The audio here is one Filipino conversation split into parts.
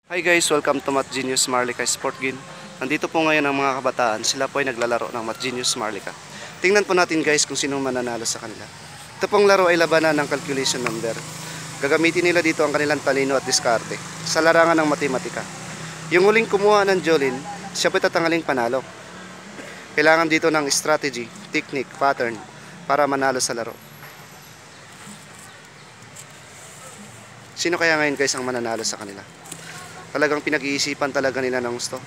Hi guys, welcome to Math Genius Marlica Sport Game. Nandito po ngayon ang mga kabataan. Sila po ay naglalaro ng Math Genius Marlica. Tingnan po natin guys kung sino mananalo sa kanila. Ito pong laro ay labanan ng calculation number. Gagamitin nila dito ang kanilang talino at diskarte sa larangan ng matematika. Yung huling kumuha ng Jolin, siya po tatanghaling panalo. Kailangan dito ng strategy, technique, pattern para manalo sa laro. Sino kaya ngayon guys ang mananalo sa kanila? Talagang pinag-iisipan talaga nila ng gusto.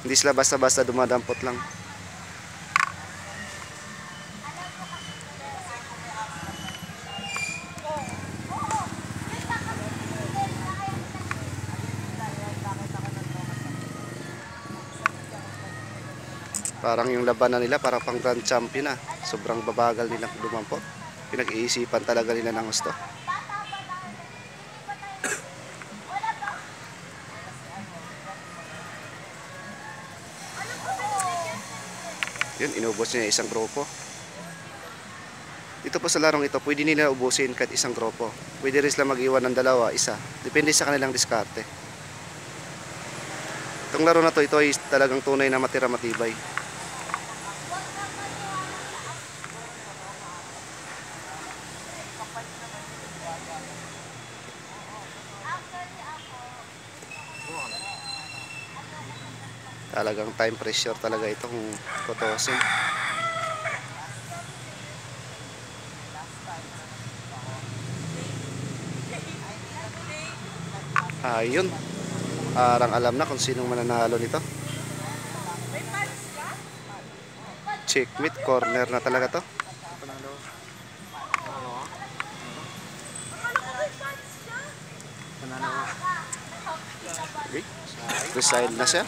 Hindi sila basta-basta dumadampot lang. Parang yung labanan nila para pang grand champion na. Sobrang babagal nilang dumampot. Pinag-iisipan talaga nila ng gusto. Yun, inubos niya isang grupo. Dito po sa larong ito, pwede nila ubusin kahit isang grupo. Pwede rin sila mag-iwan ng dalawa, isa. Depende sa kanilang diskarte. Itong laro na to, ito ay talagang tunay na matira matibay. Talagang time pressure talaga ito kung tutusin. Ayun. Parang alam na kung sinong mananalo nito. Checkmate, corner na talaga to. Okay. Reside na siya.